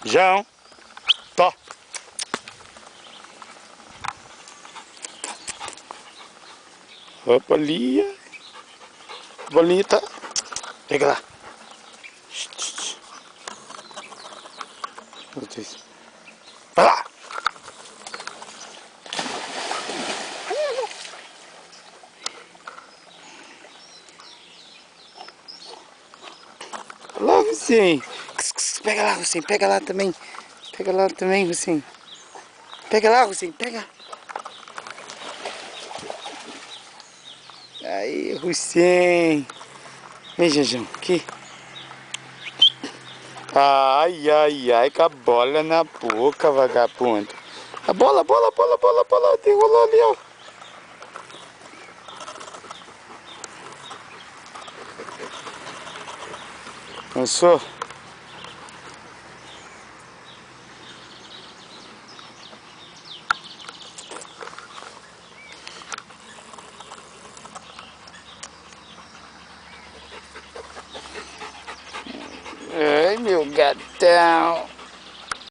João. Tó. Opa, ali. Bonita. Pega lá. Vai lá. Lá, Hussein. Pega lá, Hussein. Pega lá também. Pega lá também, Hussein. Pega lá, Hussein. Pega. Aí, Hussein. Vem, Janjão. Aqui. Ai, ai, ai. Com a bola na boca, vagabundo. A bola, bola, bola, bola, bola. Derrolou ali, ó. Cansou? Ai, meu gatão.